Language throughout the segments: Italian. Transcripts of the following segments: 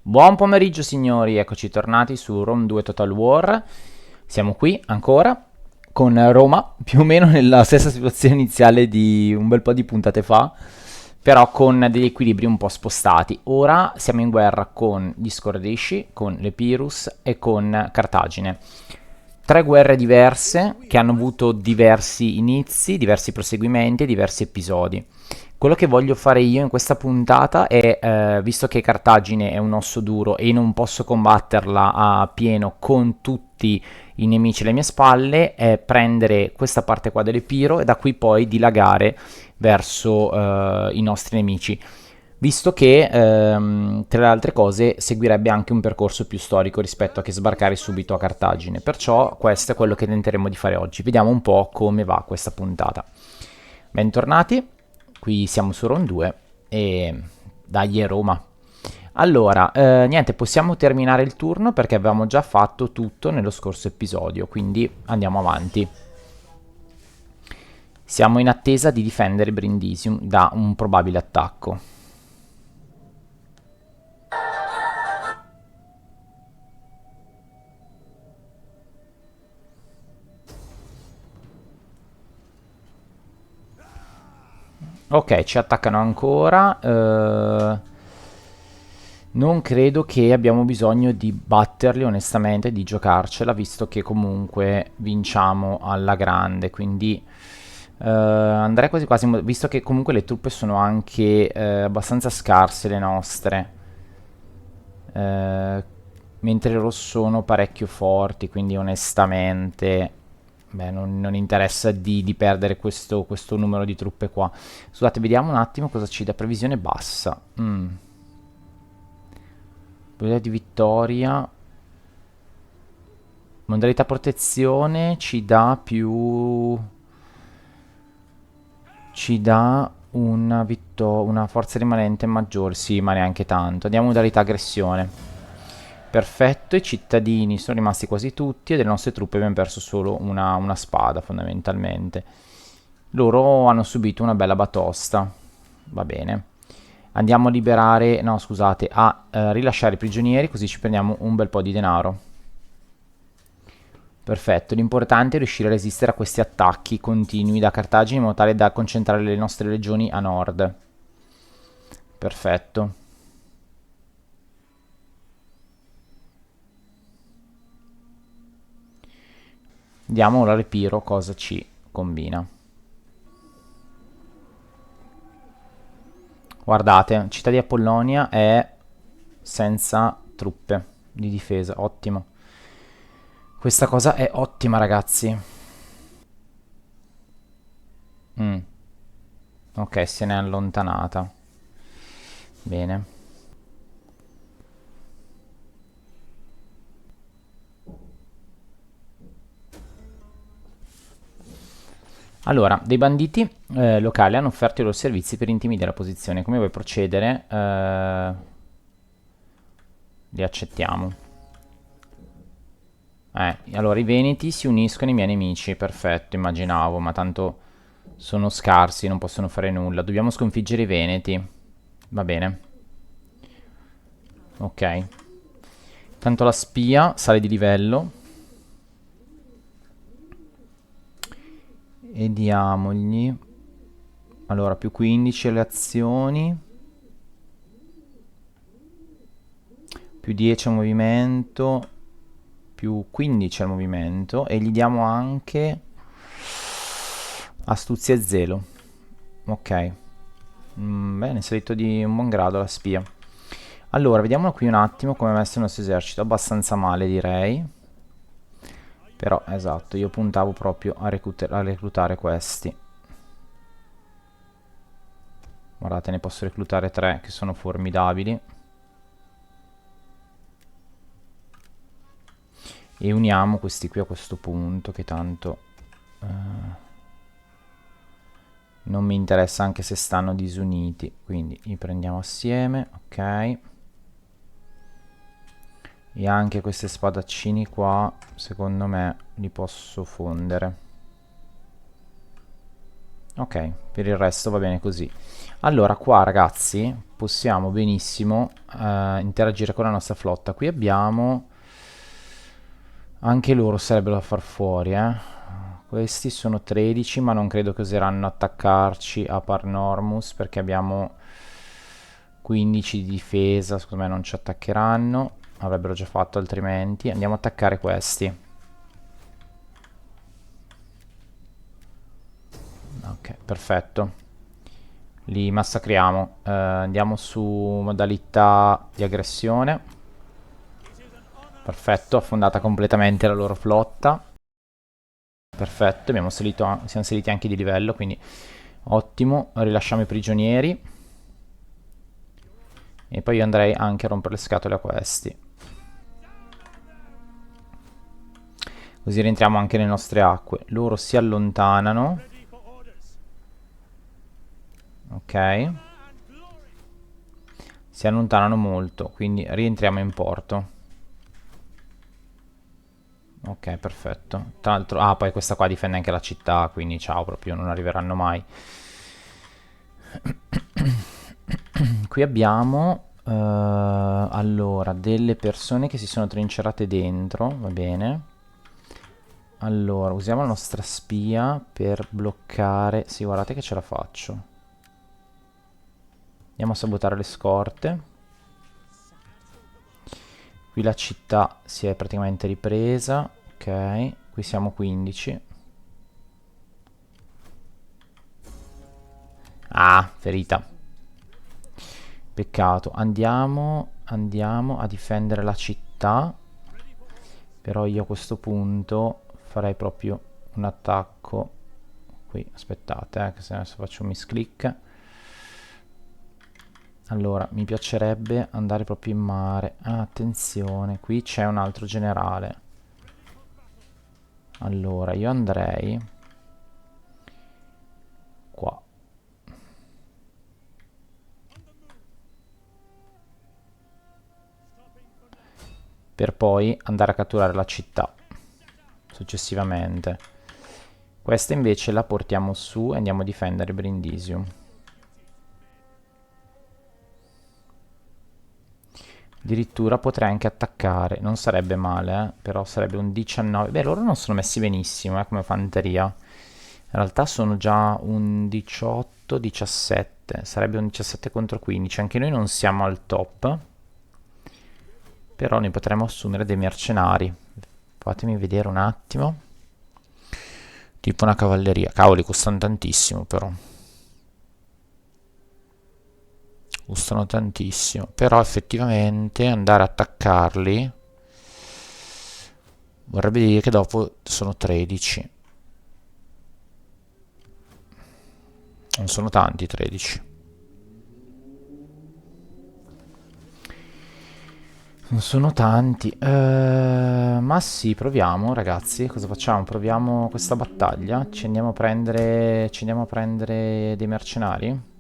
Buon pomeriggio signori, eccoci tornati su Rome 2 Total War. Siamo qui ancora con Roma, più o meno nella stessa situazione iniziale di un bel po' di puntate fa, però con degli equilibri un po' spostati. Ora siamo in guerra con gli Scordisci, con l'Epirus e con Cartagine. Tre guerre diverse che hanno avuto diversi inizi, diversi proseguimenti e diversi episodi. Quello che voglio fare io in questa puntata è, visto che Cartagine è un osso duro e non posso combatterla a pieno con tutti i nemici alle mie spalle, è prendere questa parte qua dell'Epiro e da qui poi dilagare verso i nostri nemici. Visto che, tra le altre cose, seguirebbe anche un percorso più storico rispetto a che sbarcare subito a Cartagine. Perciò questo è quello che tenteremo di fare oggi. Vediamo un po' come va questa puntata. Bentornati, qui siamo su Ron 2 e dai Roma. Allora, niente, possiamo terminare il turno perché avevamo già fatto tutto nello scorso episodio, quindi andiamo avanti. Siamo in attesa di difendere Brindisium da un probabile attacco. Ok, ci attaccano ancora. Non credo che abbiamo bisogno di batterli, onestamente, di giocarcela, visto che comunque vinciamo alla grande. Quindi andrei quasi quasi, visto che comunque le truppe sono anche abbastanza scarse le nostre. eh, Mentre loro sono parecchio forti, quindi onestamente, beh, non interessa di perdere questo numero di truppe qua. Scusate, vediamo un attimo cosa ci dà previsione bassa. Probabilità di vittoria. Modalità protezione ci dà più... Ci dà una forza rimanente maggiore. Sì, ma neanche tanto. Andiamo modalità aggressione. Perfetto, i cittadini sono rimasti quasi tutti e delle nostre truppe abbiamo perso solo una spada fondamentalmente. Loro hanno subito una bella batosta. Va bene. Andiamo a liberare, no scusate, a rilasciare i prigionieri così ci prendiamo un bel po' di denaro. Perfetto, l'importante è riuscire a resistere a questi attacchi continui da Cartagine in modo tale da concentrare le nostre legioni a nord. Perfetto. Vediamo ora l'Epiro cosa ci combina. Guardate, città di Apollonia è senza truppe di difesa, ottimo. Questa cosa è ottima, ragazzi. Mm, ok, se n'è allontanata. Bene. Allora, dei banditi locali hanno offerto i loro servizi per intimidire la posizione. Come vuoi procedere? Li accettiamo. Allora i veneti si uniscono ai miei nemici. Perfetto, immaginavo, ma tanto sono scarsi, non possono fare nulla. Dobbiamo sconfiggere i veneti. Va bene. Ok. Tanto la spia sale di livello. E diamogli. Allora, più 15 alle azioni. Più 10 al movimento. Più 15 al movimento. E gli diamo anche astuzia e zelo. Ok. Bene, salito di un buon grado la spia. Allora, vediamo qui un attimo come è messo il nostro esercito. Abbastanza male, direi. Però, esatto, io puntavo proprio a reclutare questi. Guardate, ne posso reclutare 3 che sono formidabili. E uniamo questi qui a questo punto, che tanto non mi interessa anche se stanno disuniti. Quindi li prendiamo assieme, ok. E anche questi spadaccini qua, secondo me, li posso fondere. Ok, per il resto va bene così. Allora, qua ragazzi, possiamo benissimo interagire con la nostra flotta. Qui abbiamo... Anche loro sarebbero da far fuori, eh. Questi sono 13, ma non credo che oseranno attaccarci a Parnormus perché abbiamo 15 di difesa, secondo me non ci attaccheranno. Avrebbero già fatto altrimenti. Andiamo a attaccare questi. Ok, perfetto. Li massacriamo. Andiamo su modalità di aggressione. Perfetto, affondata completamente la loro flotta. Perfetto, siamo saliti anche di livello, quindi ottimo. Rilasciamo i prigionieri. E poi io andrei anche a rompere le scatole a questi. Così rientriamo anche nelle nostre acque. Loro si allontanano. Ok. Si allontanano molto, quindi rientriamo in porto. Ok, perfetto. Tra l'altro, ah, poi questa qua difende anche la città, quindi ciao, proprio non arriveranno mai. Qui abbiamo allora delle persone che si sono trincerate dentro, va bene. Allora, usiamo la nostra spia per bloccare. Sì, guardate che ce la faccio. Andiamo a sabotare le scorte. Qui la città si è praticamente ripresa. Ok, qui siamo 15. Ah, ferita. Peccato. Andiamo a difendere la città. Però io a questo punto farei proprio un attacco. Qui, aspettate, che se adesso faccio un misclick. Allora, mi piacerebbe andare proprio in mare. Ah, attenzione, qui c'è un altro generale. Allora, io andrei qua. Per poi andare a catturare la città successivamente. Questa invece la portiamo su e andiamo a difendere Brindisium. Addirittura potrei anche attaccare, non sarebbe male, però sarebbe un 19. Beh, loro non sono messi benissimo, come fanteria. In realtà sono già un 18-17, sarebbe un 17 contro 15. Anche noi non siamo al top, però ne potremmo assumere dei mercenari. Fatemi vedere un attimo. Tipo una cavalleria. Cavoli, costano tantissimo però. Costano tantissimo. Però effettivamente andare a attaccarli vorrebbe dire che dopo sono 13. Non sono tanti 13. Non sono tanti. Ma sì, proviamo ragazzi. Cosa facciamo? Proviamo questa battaglia. Ci andiamo a prendere dei mercenari?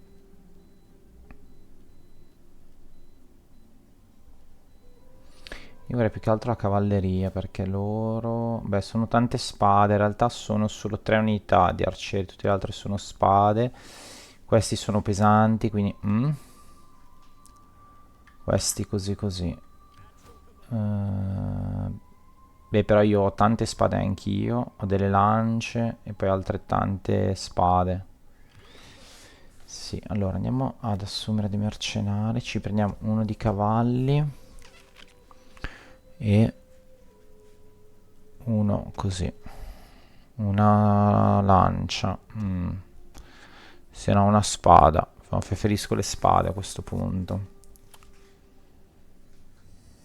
Io vorrei più che altro la cavalleria perché loro... Beh, sono tante spade, in realtà sono solo 3 unità di arcieri, tutte le altre sono spade. Questi sono pesanti, quindi... Questi così così. Beh, però io ho tante spade anch'io, ho delle lance e poi altrettante spade. Sì, allora andiamo ad assumere dei mercenari, ci prendiamo uno di cavalli e uno così. Una lancia. Se no una spada. Preferisco le spade a questo punto.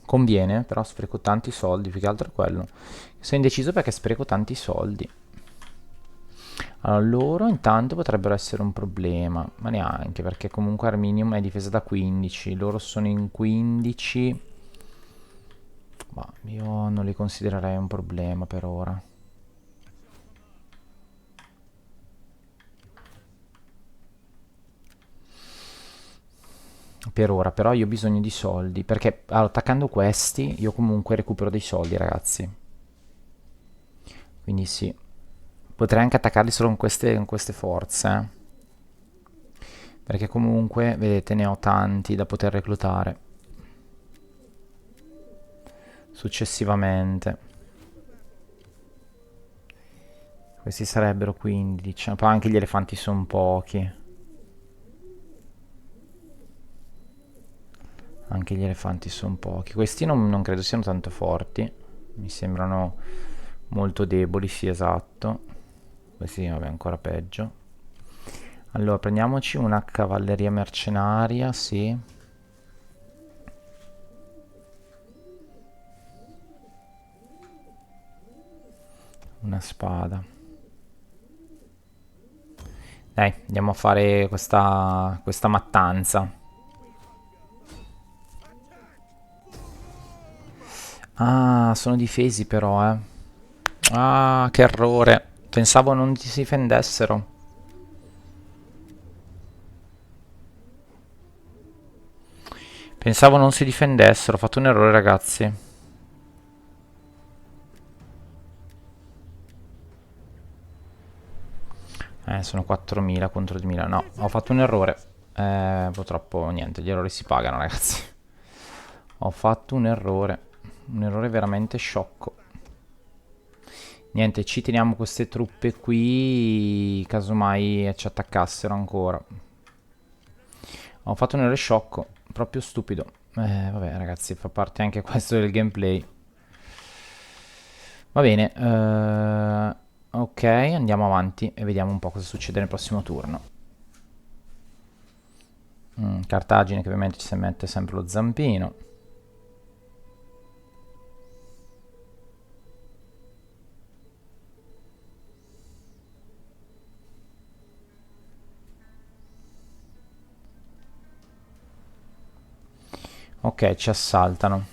Conviene, però spreco tanti soldi, più che altro è quello. Sono indeciso perché spreco tanti soldi. Allora, loro intanto potrebbero essere un problema, ma neanche, perché comunque Arminium è difesa da 15, loro sono in 15, ma io non li considererei un problema per ora. Per ora, però io ho bisogno di soldi, perché allora, attaccando questi io comunque recupero dei soldi, ragazzi. Quindi sì, potrei anche attaccarli solo con queste forze. perché comunque, vedete, ne ho tanti da poter reclutare successivamente. Questi sarebbero 15, poi anche gli elefanti sono pochi. Anche gli elefanti sono pochi. Questi non credo siano tanto forti. Mi sembrano molto deboli, sì, esatto. Questi, vabbè, ancora peggio. Allora, prendiamoci una cavalleria mercenaria, sì. Una spada. Dai, andiamo a fare questa mattanza. Ah, sono difesi però, eh. Ah, che errore. Pensavo non si difendessero. Pensavo non si difendessero. Ho fatto un errore, ragazzi. Sono 4.000 contro 2.000. No, ho fatto un errore. Purtroppo niente, gli errori si pagano, ragazzi. Ho fatto un errore. Un errore veramente sciocco. Niente, ci teniamo queste truppe qui, casomai ci attaccassero ancora. Ho fatto un errore sciocco, proprio stupido. Vabbè, ragazzi, fa parte anche questo del gameplay. Va bene, ok, andiamo avanti e vediamo un po' cosa succede nel prossimo turno. Cartagine che ovviamente ci si mette sempre lo zampino. Ok, ci assaltano.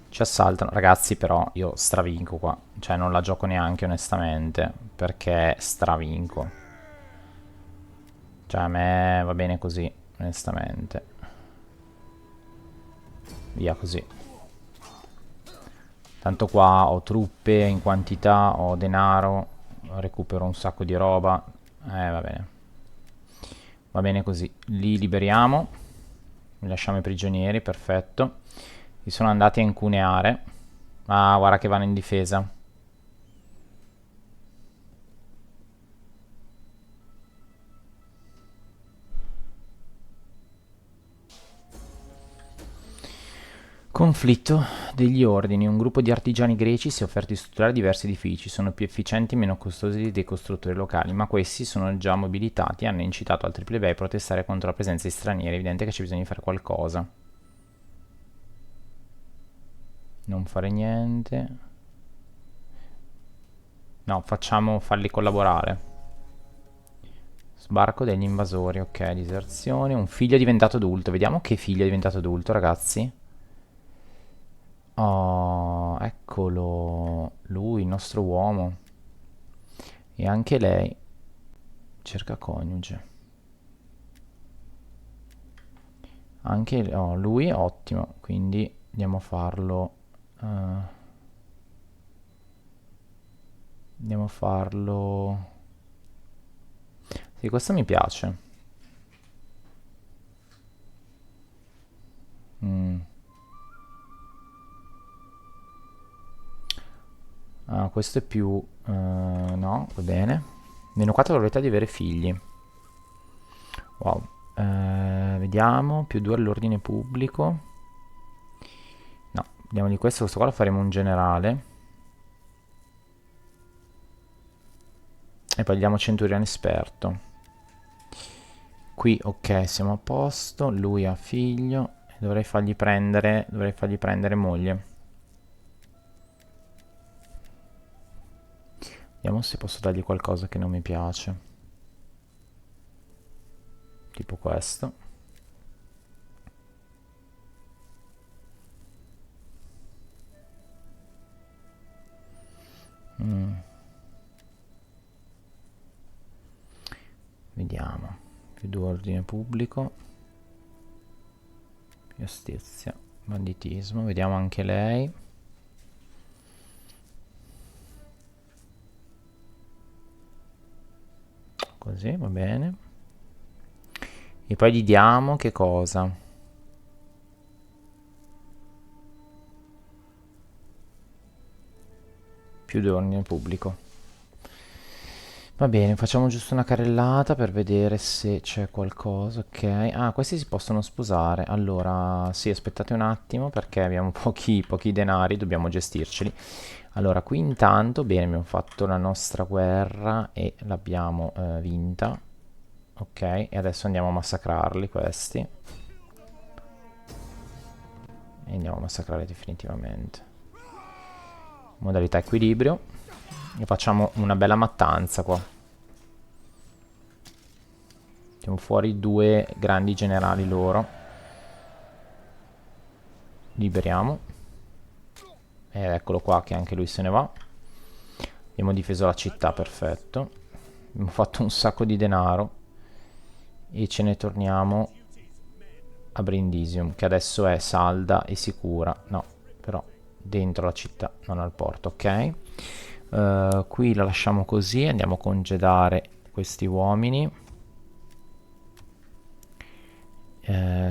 Ci assaltano. Ragazzi, però io stravinco qua. Cioè, non la gioco neanche onestamente. Perché stravinco. Cioè, a me va bene così, onestamente. Via così. Tanto qua ho truppe in quantità, ho denaro, recupero un sacco di roba. Va bene. Va bene così. Li liberiamo. Li lasciamo i prigionieri, perfetto. Li sono andati a incuneare. Ah, guarda che vanno in difesa. Conflitto degli ordini. Un gruppo di artigiani greci si è offerto di strutturare diversi edifici. Sono più efficienti e meno costosi dei costruttori locali, ma questi sono già mobilitati e hanno incitato altri plebei a protestare contro la presenza di stranieri. È evidente che c'è bisogno di fare qualcosa. Non fare niente. No, facciamo farli collaborare. Sbarco degli invasori, ok, diserzione. Un figlio è diventato adulto. Vediamo che figlio è diventato adulto, ragazzi. Oh, eccolo. Lui, il nostro uomo. E anche lei. Cerca coniuge. Anche oh, lui è ottimo, quindi andiamo a farlo. eh, andiamo a farlo. Sì, questo mi piace. Mm. Ah, questo è più... no, va bene. Meno 4 probabilità di avere figli. Wow. Vediamo, più 2 all'ordine pubblico. No, vediamo di questo qua lo faremo un generale. E poi diamo centurione esperto. Qui, ok, siamo a posto. Lui ha figlio. Dovrei fargli prendere moglie. Vediamo se posso dargli qualcosa che non mi piace. Tipo questo. Mm, vediamo. Più 2 ordine pubblico. Più astizia. Banditismo. Vediamo anche lei. Così, va bene. E poi gli diamo che cosa? Più d'ordine pubblico. Va bene, facciamo giusto una carrellata per vedere se c'è qualcosa, ok. Ah, questi si possono sposare. Allora, sì, aspettate un attimo perché abbiamo pochi denari, dobbiamo gestirceli. Allora, qui intanto, bene, abbiamo fatto la nostra guerra e l'abbiamo vinta. Ok, e adesso andiamo a massacrarli questi. E andiamo a massacrare definitivamente. Modalità equilibrio. E facciamo una bella mattanza qua. Mettiamo fuori due grandi generali loro. Liberiamo. Ed eccolo qua che anche lui se ne va. Abbiamo difeso la città, perfetto. Abbiamo fatto un sacco di denaro. E ce ne torniamo a Brindisium, che adesso è salda e sicura. No, però dentro la città, non al porto, ok. Qui la lasciamo così, andiamo a congedare questi uomini.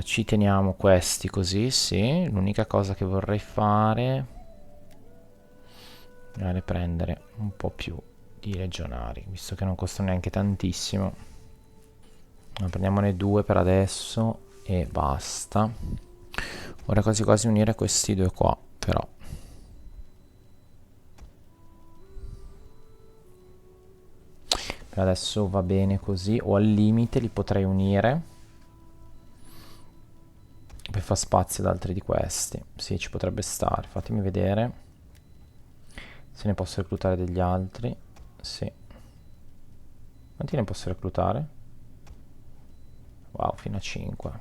Ci teniamo questi così, sì. L'unica cosa che vorrei fare è prendere un po' più di legionari, visto che non costano neanche tantissimo. Prendiamone due per adesso e basta. Ora quasi quasi unire questi due qua, però. Per adesso va bene così, o al limite li potrei unire per far spazio ad altri di questi. Sì, ci potrebbe stare, fatemi vedere se ne posso reclutare degli altri. Sì. Quanti ne posso reclutare? Wow, fino a 5.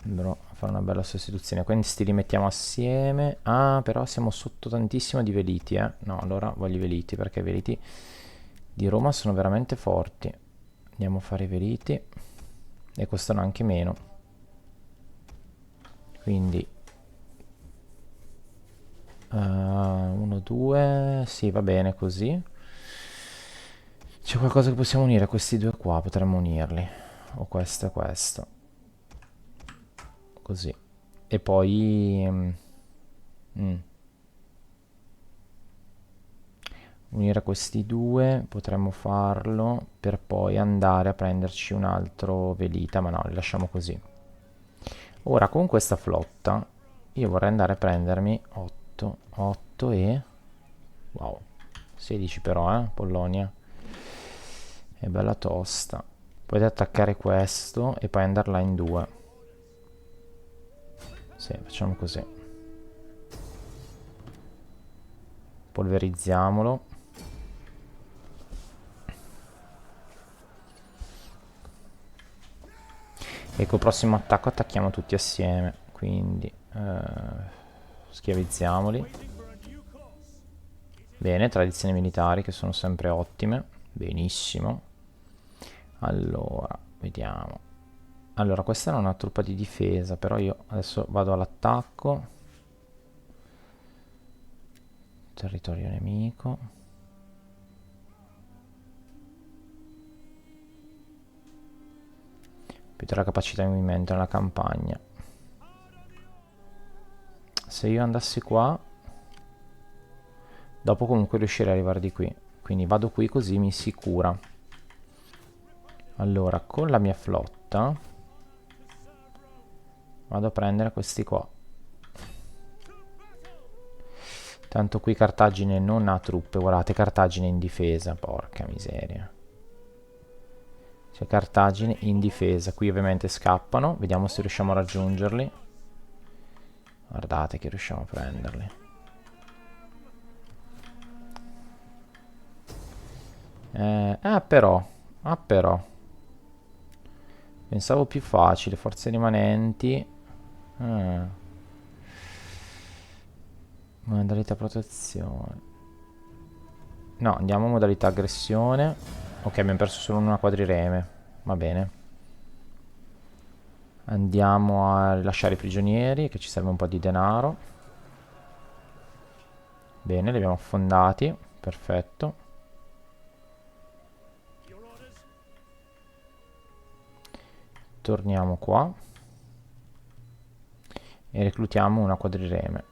Andrò a fare una bella sostituzione. Quindi sti li mettiamo assieme. Ah, però siamo sotto tantissimo di veliti, eh. No, allora voglio i veliti, perché i veliti di Roma sono veramente forti. Andiamo a fare i veliti. E costano anche meno. Quindi 1, 2. Sì, va bene così. C'è qualcosa che possiamo unire a questi due qua? Potremmo unirli. O questo e questo. Così. E poi unire questi due, potremmo farlo per poi andare a prenderci un altro velita, ma no, li lasciamo così. Ora con questa flotta io vorrei andare a prendermi 8 e... wow, 16 però, Polonia. È bella tosta. Potete attaccare questo e poi andarla in due. Sì, facciamo così. Polverizziamolo. E col prossimo attacco attacchiamo tutti assieme. Quindi schiavizziamoli. Bene, tradizioni militari che sono sempre ottime. Benissimo. Allora, vediamo. Allora, questa era una truppa di difesa, però io adesso vado all'attacco. Territorio nemico. Più la capacità di movimento nella campagna. Se io andassi qua, dopo comunque riuscirei ad arrivare di qui. Quindi vado qui così mi sicura. Allora, con la mia flotta vado a prendere questi qua. Tanto qui Cartagine non ha truppe. Guardate, Cartagine in difesa. Porca miseria. C'è Cartagine in difesa. Qui ovviamente scappano. Vediamo se riusciamo a raggiungerli. Guardate che riusciamo a prenderli. Però. Ah, però. Pensavo più facile. Forze rimanenti. Modalità protezione. No, andiamo a modalità aggressione. Ok, abbiamo perso solo una quadrireme. Va bene. Andiamo a rilasciare i prigionieri, che ci serve un po' di denaro. Bene, li abbiamo affondati. Perfetto. torniamo qua e reclutiamo una quadrireme.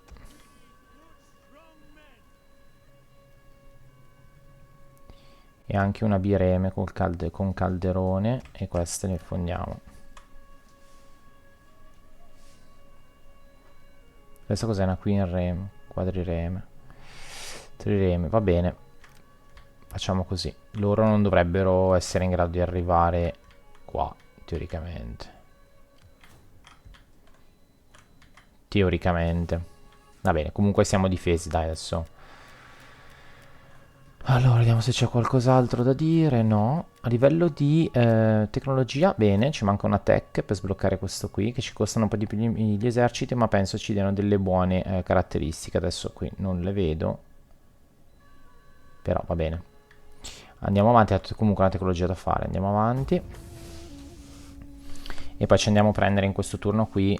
E anche una bireme con calderone, e queste le fondiamo. Questa cos'è? Una queen reme, quadrireme, trireme, va bene. Facciamo così. Loro non dovrebbero essere in grado di arrivare qua, teoricamente. Teoricamente. Va bene, comunque siamo difesi, dai, adesso. Allora, vediamo se c'è qualcos'altro da dire. No. A livello di tecnologia, bene, ci manca una tech per sbloccare questo qui, che ci costano un po' di più gli eserciti, ma penso ci diano delle buone caratteristiche. Adesso qui non le vedo, però va bene. Andiamo avanti, ha comunque una tecnologia da fare. Andiamo avanti. E poi ci andiamo a prendere in questo turno qui,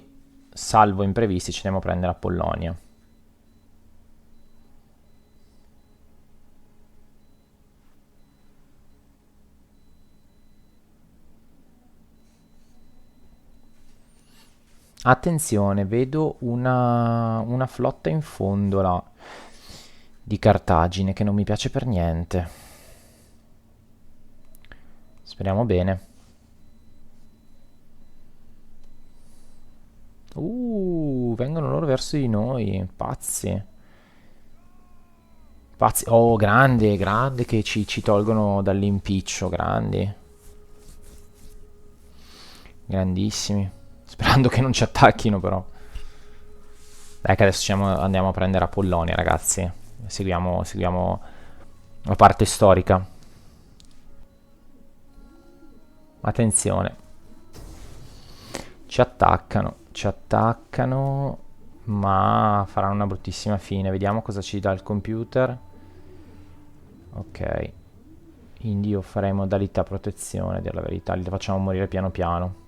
salvo imprevisti, ci andiamo a prendere Apollonia. Attenzione, vedo una flotta in fondo là di Cartagine che non mi piace per niente. Speriamo bene. Vengono loro verso di noi, pazzi. Pazzi. Oh, grande, grande che ci tolgono dall'impiccio, grandi. Grandissimi. Sperando che non ci attacchino però. Dai che adesso andiamo a prendere Apollonia, ragazzi. Seguiamo la parte storica. Attenzione. Ci attaccano, ma faranno una bruttissima fine. Vediamo cosa ci dà il computer. Ok. Quindi farei modalità protezione, a dire la verità, li facciamo morire piano piano.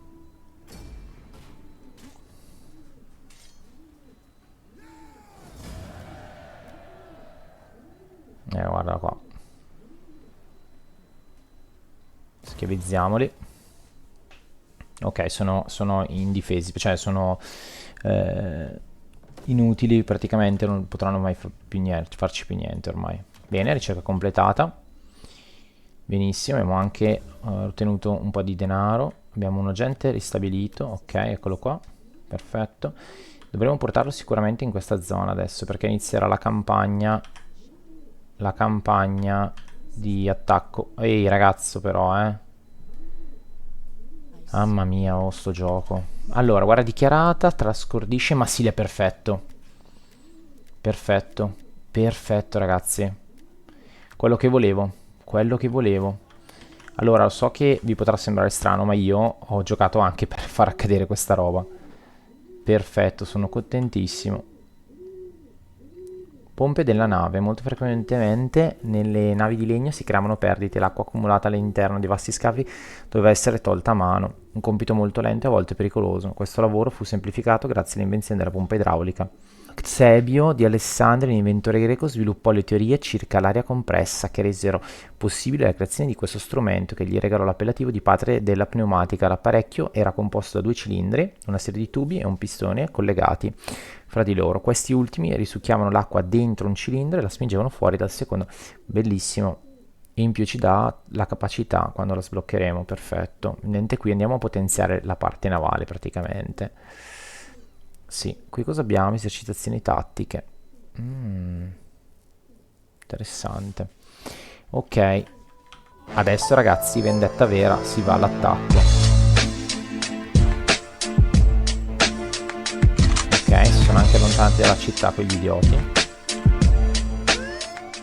Guarda qua. Schiavizziamoli. Ok, sono indifesi, cioè sono inutili praticamente, non potranno mai farci più niente ormai. Bene, ricerca completata. Benissimo, abbiamo anche ottenuto un po' di denaro. Abbiamo un agente ristabilito, ok, eccolo qua. Perfetto. Dovremo portarlo sicuramente in questa zona adesso, perché inizierà la campagna di attacco. Ehi ragazzo però, mamma mia, oh sto gioco. Allora, guarda dichiarata, trascordisce, ma sì, è perfetto. Perfetto. Perfetto, ragazzi. Quello che volevo. Quello che volevo. Allora, so che vi potrà sembrare strano, ma io ho giocato anche per far accadere questa roba. Perfetto, sono contentissimo. Pompe della nave. Molto frequentemente nelle navi di legno si creavano perdite. L'acqua accumulata all'interno dei vasti scafi doveva essere tolta a mano. Un compito molto lento e a volte pericoloso. Questo lavoro fu semplificato grazie all'invenzione della pompa idraulica. Xebio di Alessandria, un inventore greco, sviluppò le teorie circa l'aria compressa che resero possibile la creazione di questo strumento che gli regalò l'appellativo di padre della pneumatica. L'apparecchio era composto da due cilindri, una serie di tubi e un pistone collegati fra di loro. Questi ultimi risucchiavano l'acqua dentro un cilindro e la spingevano fuori dal secondo. Bellissimo. E in più ci dà la capacità quando la sbloccheremo. Perfetto. Niente, qui andiamo a potenziare la parte navale praticamente. Sì, qui cosa abbiamo? Esercitazioni tattiche. Interessante. Ok. Adesso ragazzi, vendetta vera, si va all'attacco. Ok, si sono anche allontanati dalla città quegli idioti.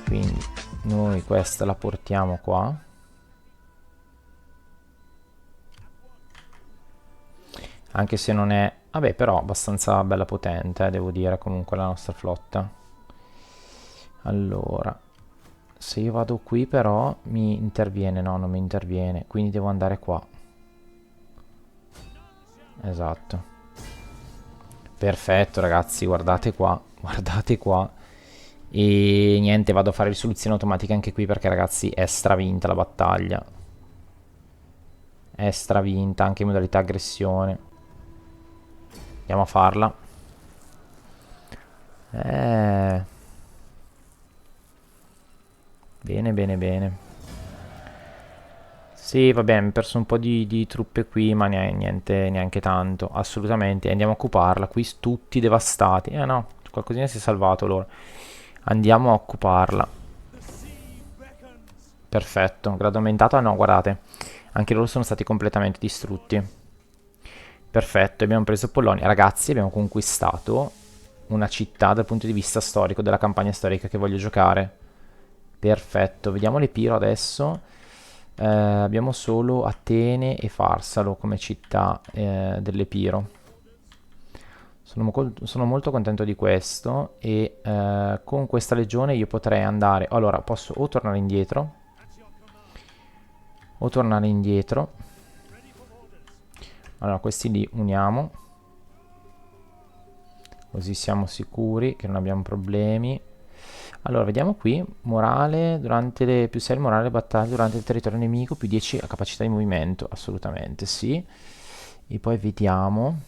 Quindi noi questa la portiamo qua. Anche se non è... Vabbè, però abbastanza bella potente, devo dire, comunque la nostra flotta. Allora, se io vado qui però mi interviene, no, non mi interviene, quindi devo andare qua. Esatto. Perfetto ragazzi, guardate qua, guardate qua. E niente, vado a fare risoluzione automatica anche qui perché ragazzi è stravinta la battaglia. è stravinta anche in modalità aggressione. Andiamo a farla. Bene, bene, bene. Sì, va bene, mi ho perso un po' di truppe qui, ma niente, neanche tanto. Assolutamente. Andiamo a occuparla. Qui tutti devastati. No, qualcosina si è salvato loro. Andiamo a occuparla. Perfetto. Grado aumentato. Ah no, guardate. Anche loro sono stati completamente distrutti. Perfetto, abbiamo preso Polonia. Ragazzi, abbiamo conquistato una città dal punto di vista storico, della campagna storica che voglio giocare. Perfetto, vediamo l'Epiro adesso. Abbiamo solo Atene e Farsalo come città dell'Epiro. Sono molto contento di questo e con questa legione io potrei andare... Allora, posso o tornare indietro o tornare indietro. Allora, questi li uniamo. Così siamo sicuri che non abbiamo problemi. Allora, vediamo qui, morale durante le più 6 morale battaglie durante il territorio nemico, più 10 a capacità di movimento, assolutamente sì. E poi vediamo.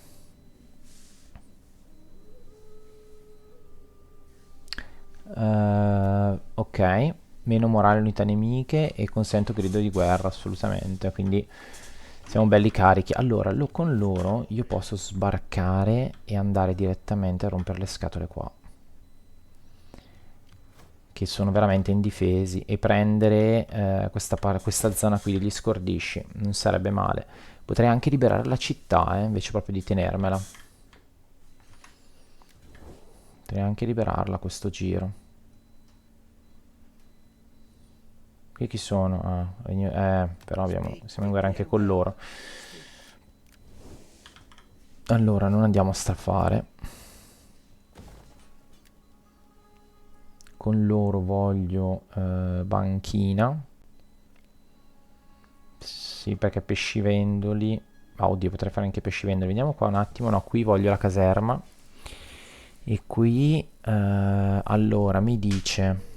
Ok, meno morale unità nemiche e consento grido di guerra, assolutamente, quindi siamo belli carichi. Allora, con loro io posso sbarcare e andare direttamente a rompere le scatole qua, che sono veramente indifesi, e prendere questa zona qui degli scordisci, non sarebbe male. Potrei anche liberare la città, invece proprio di tenermela. Potrei anche liberarla questo giro. Qui chi sono? Però siamo in guerra anche con loro. Allora, non andiamo a strafare. Con loro voglio banchina. Sì, perché pescivendoli... Ah, oddio, potrei fare anche pescivendoli. Vediamo qua un attimo. No, qui voglio la caserma. E qui... allora, mi dice...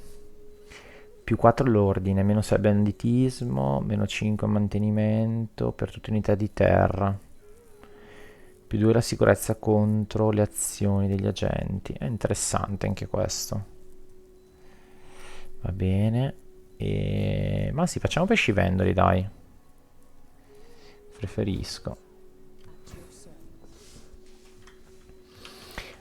Più 4 l'ordine, meno 6 banditismo, meno 5 mantenimento per tutte le unità di terra. Più 2 la sicurezza contro le azioni degli agenti. È interessante anche questo. Va bene. Ma sì, facciamo pescivendoli, dai. Preferisco.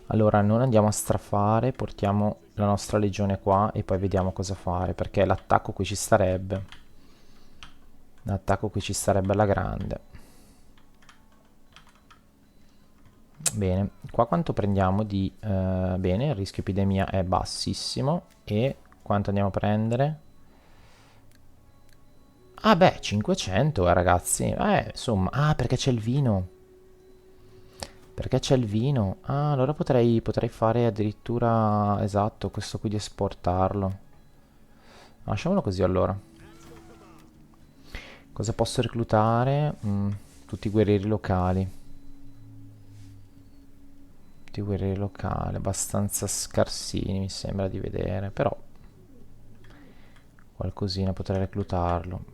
Allora, non andiamo a strafare, portiamo la nostra legione qua e poi vediamo cosa fare, perché l'attacco qui ci starebbe. L'attacco qui ci starebbe alla grande. Bene, qua quanto prendiamo di... bene, il rischio epidemia è bassissimo. E quanto andiamo a prendere? Ah beh, 500 ragazzi. Insomma, perché c'è il vino. Perché c'è il vino. Ah, allora potrei fare addirittura, esatto, questo qui di esportarlo. Lasciamolo così allora. Cosa posso reclutare? Tutti i guerrieri locali. Tutti i guerrieri locali, abbastanza scarsini mi sembra di vedere, però qualcosina potrei reclutarlo.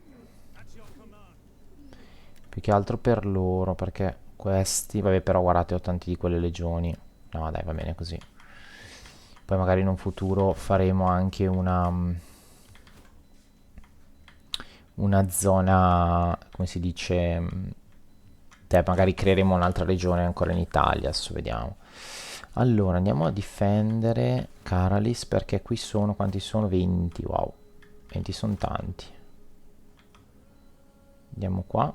Più che altro per loro, perché questi... Vabbè, però guardate, ho tanti di quelle legioni. No, dai, va bene così. Poi magari in un futuro faremo anche una zona, come si dice, magari creeremo un'altra regione ancora in Italia, adesso vediamo. Allora, andiamo a difendere Caralis, perché qui sono, quanti sono? 20, wow, 20 sono tanti. Andiamo qua.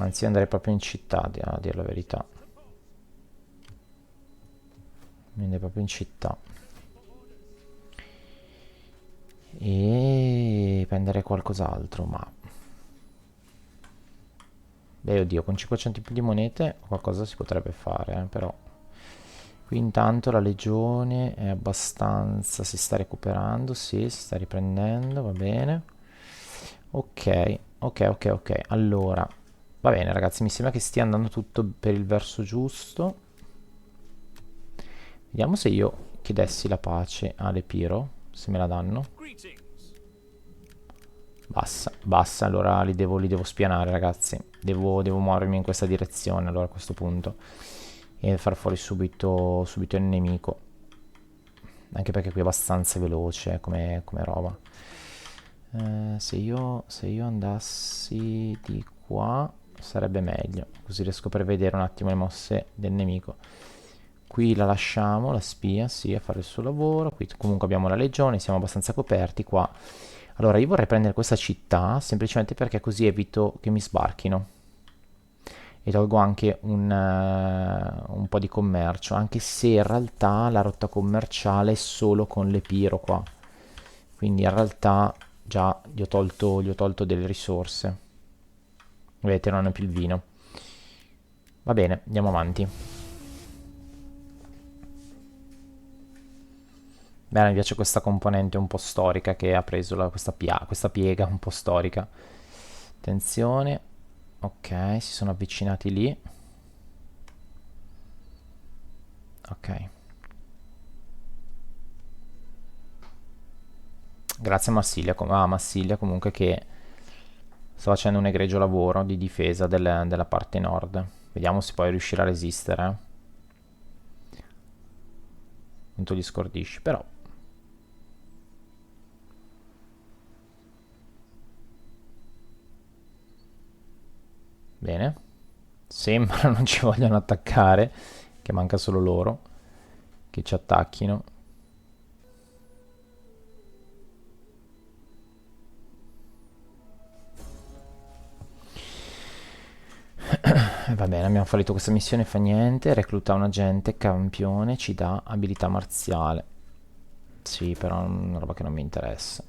Anzi, andrei proprio in città, a dire la verità. Andrei proprio in città. E prendere qualcos'altro, ma... Beh, oddio, con 500 più di monete qualcosa si potrebbe fare, però... Qui intanto la legione è abbastanza... Si sta recuperando, sì, si sta riprendendo, va bene. Ok, ok, ok, ok. Allora, va bene ragazzi, mi sembra che stia andando tutto per il verso giusto. Vediamo se io chiedessi la pace all'Epiro, se me la danno. Bassa, bassa, allora li devo spianare, ragazzi. Devo muovermi in questa direzione, allora a questo punto. E far fuori subito il nemico. Anche perché qui è abbastanza veloce come roba. Se io andassi di qua sarebbe meglio. Così riesco a prevedere un attimo le mosse del nemico. Qui la lasciamo, la spia, sì, a fare il suo lavoro. Qui comunque abbiamo la legione, siamo abbastanza coperti qua. Allora, io vorrei prendere questa città semplicemente perché così evito che mi sbarchino. E tolgo anche un po' di commercio, anche se in realtà la rotta commerciale è solo con l'Epiro qua. Quindi in realtà già gli ho tolto delle risorse. Vedete, non hanno più il vino. Va bene, andiamo avanti. Bene, mi piace questa componente un po' storica che ha preso questa piega un po' storica. Attenzione. Ok, si sono avvicinati lì. Ok. Grazie a Marsiglia, Marsiglia comunque che sta facendo un egregio lavoro di difesa della parte nord. Vediamo se poi riuscirà a resistere. Punto gli scordisci, però. Bene. Sembra non ci vogliano attaccare, che manca solo loro che ci attacchino. Va bene, abbiamo fallito questa missione, fa niente. Recluta un agente, campione, ci dà abilità marziale. Sì, però è una roba che non mi interessa.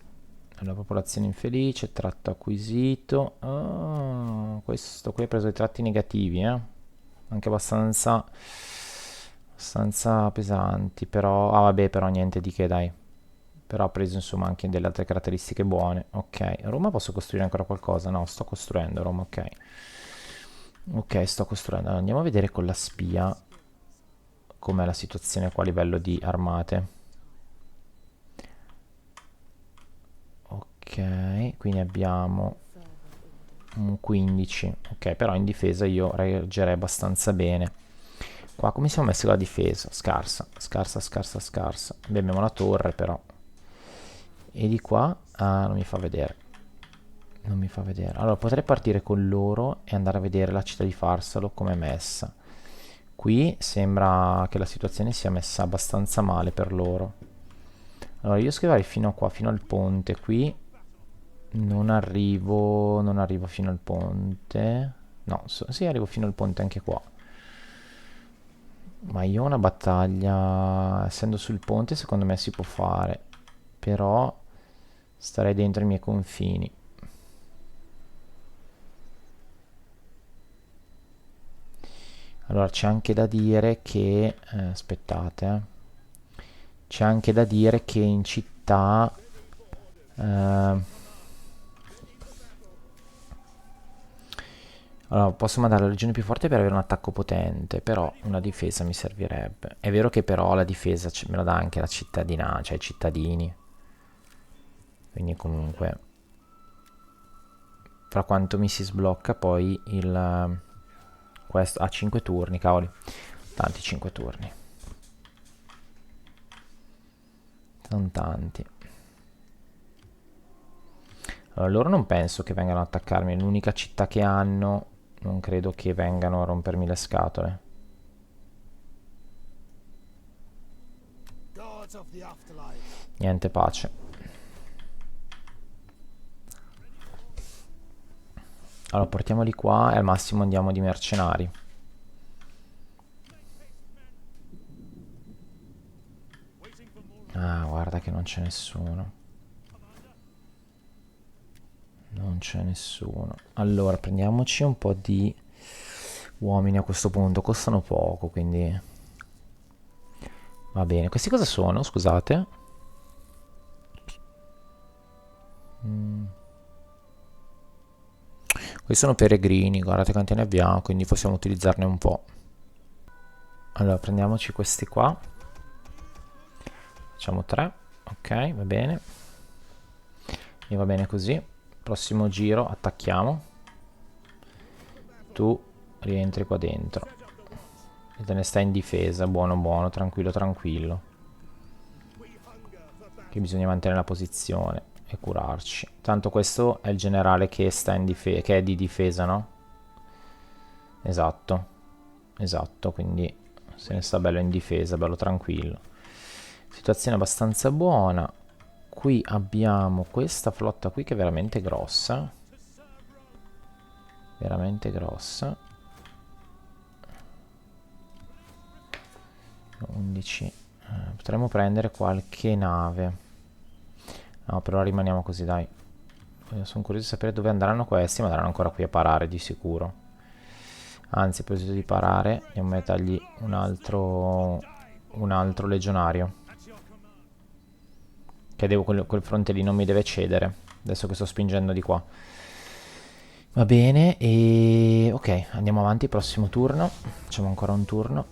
La popolazione infelice, tratto acquisito. Ah, questo qui ha preso dei tratti negativi, eh. Anche abbastanza pesanti, però... Ah, vabbè, però niente di che, dai. Però ha preso, insomma, anche delle altre caratteristiche buone. Ok, Roma posso costruire ancora qualcosa? No, sto costruendo Roma, ok. Ok, sto costruendo. Allora, andiamo a vedere con la spia com'è la situazione qua a livello di armate. Ok, quindi abbiamo un 15. Ok, però in difesa io reggerei abbastanza bene. Qua come siamo messi con la difesa? Scarsa, scarsa, scarsa, scarsa. Beh, abbiamo la torre però. E di qua? Ah, non mi fa vedere. Non mi fa vedere. Allora, potrei partire con loro e andare a vedere la città di Farsalo come è messa. Qui sembra che la situazione sia messa abbastanza male per loro. Allora, io scriverei fino a qua, fino al ponte. Qui non arrivo fino al ponte. No, sì, arrivo fino al ponte anche qua. Ma io una battaglia, essendo sul ponte, secondo me si può fare. Però starei dentro i miei confini. Allora, c'è anche da dire che... aspettate, C'è anche da dire che in città... eh, allora, posso mandare la legione più forte per avere un attacco potente, però una difesa mi servirebbe. È vero che però la difesa me la dà anche la cittadina, cioè i cittadini. Quindi comunque... Fra quanto mi si sblocca poi il... questo... Ah, 5 turni, cavoli. Tanti 5 turni. Sono tanti. Allora, loro non penso che vengano ad attaccarmi. L'unica città che hanno, non credo che vengano a rompermi le scatole. Niente pace. Allora, portiamoli qua e al massimo andiamo di mercenari. Ah, guarda che non c'è nessuno. Non c'è nessuno. Allora, prendiamoci un po' di uomini a questo punto. Costano poco, quindi... Va bene. Questi cosa sono? Scusate. Questi sono peregrini. Guardate quanti ne abbiamo, quindi possiamo utilizzarne un po'. Allora, prendiamoci questi qua. Facciamo 3. Ok, va bene. E va bene così. Prossimo giro attacchiamo. Tu rientri qua dentro. E te ne stai in difesa. Buono, buono, tranquillo, tranquillo. Che bisogna mantenere la posizione e curarci. Tanto questo è il generale che sta in difesa, che è di difesa, no? Esatto. Esatto, quindi se ne sta bello in difesa, bello tranquillo. Situazione abbastanza buona. Qui abbiamo questa flotta qui che è veramente grossa. Veramente grossa. 11. Potremmo prendere qualche nave. No, però rimaniamo così, dai. Sono curioso di sapere dove andranno questi, ma andranno ancora qui a parare di sicuro. Anzi, a proposito di parare, andiamo a mettergli un altro legionario. Che devo, quel fronte lì non mi deve cedere. Adesso che sto spingendo di qua. Va bene, e ok, andiamo avanti, prossimo turno. Facciamo ancora un turno.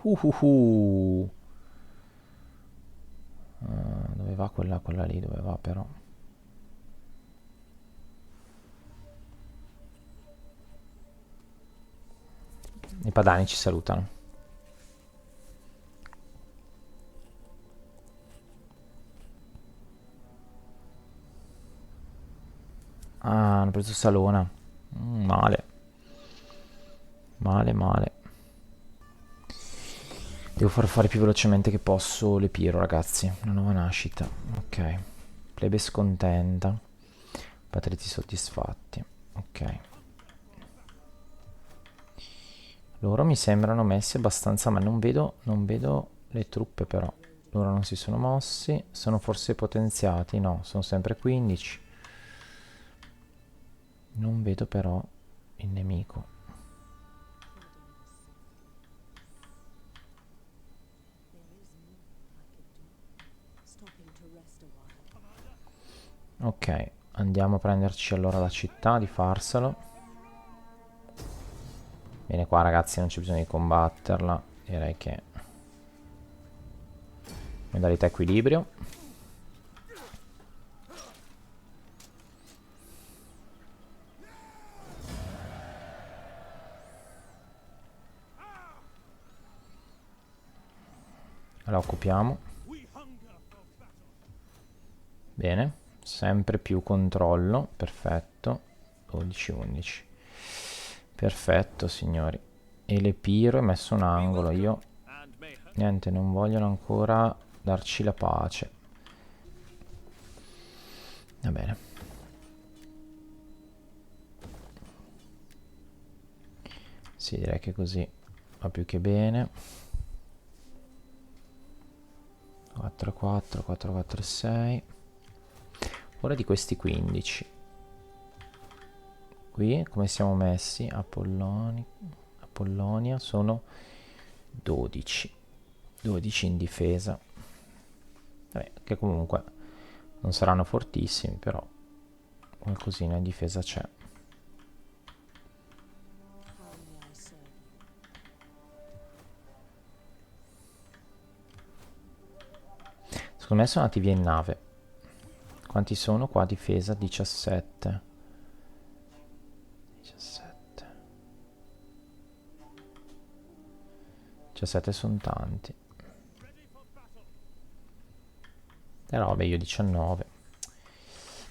Uh. Dove va quella lì? Dove va però? I padani ci salutano. Ah, hanno preso Salona. Male. Male, male. Devo far fare più velocemente che posso l'Epiro, ragazzi. Una nuova nascita. Ok. Plebe scontenta. Patriti soddisfatti. Ok. Loro mi sembrano messi abbastanza, ma non vedo le truppe però. Loro non si sono mossi. Sono forse potenziati? No, sono sempre 15. Non vedo però il nemico. Ok, andiamo a prenderci allora la città di Farsalo. Bene qua ragazzi, non c'è bisogno di combatterla. Direi che modalità equilibrio. La occupiamo. Bene, sempre più controllo. Perfetto. 12, 11. Perfetto signori. E l'Epiro è messo un angolo. Io niente, non vogliono ancora darci la pace. Va bene. Sì, direi che così va più che bene. 4, 4, 4, 4, 6. Ora di questi 15. Qui come siamo messi? Apollonia sono 12. 12 in difesa. Vabbè, che comunque non saranno fortissimi, però qualcosina in difesa c'è. Secondo me sono andati via in nave. Quanti sono qua? Difesa 17. 17. 17 sono tanti. Però vabbè, io 19.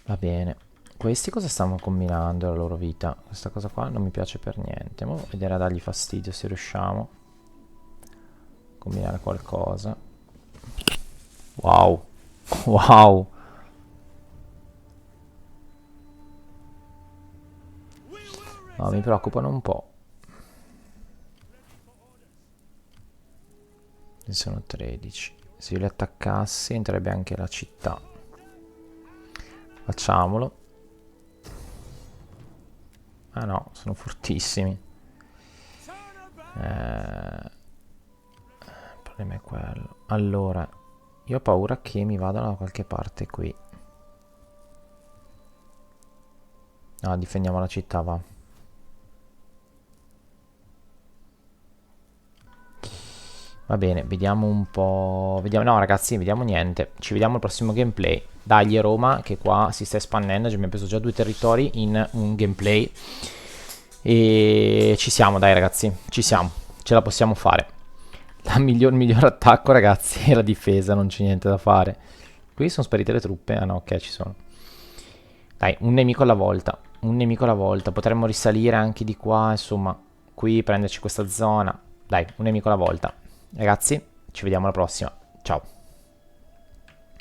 Va bene. Questi cosa stanno combinando la loro vita? Questa cosa qua non mi piace per niente. Ma vedere a dargli fastidio se riusciamo a combinare qualcosa. Wow. Wow. No, mi preoccupano un po'. Ne sono 13. Se io li attaccassi entrerebbe anche la città. Facciamolo. Ah no, sono fortissimi. Il problema è quello. Allora, io ho paura che mi vadano da qualche parte qui. Ah, difendiamo la città, va. Va bene, vediamo un po'. Vediamo. No, ragazzi, vediamo niente. Ci vediamo al prossimo gameplay. Dagli Roma, che qua si sta espandendo. Abbiamo preso già 2 territori in un gameplay. E ci siamo, dai, ragazzi. Ci siamo. Ce la possiamo fare. Il miglior attacco, ragazzi, è la difesa. Non c'è niente da fare. Qui sono sparite le truppe. Ah, no, ok, ci sono. Dai, un nemico alla volta. Un nemico alla volta. Potremmo risalire anche di qua. Insomma, qui prenderci questa zona. Dai, un nemico alla volta. Ragazzi, ci vediamo alla prossima. Ciao.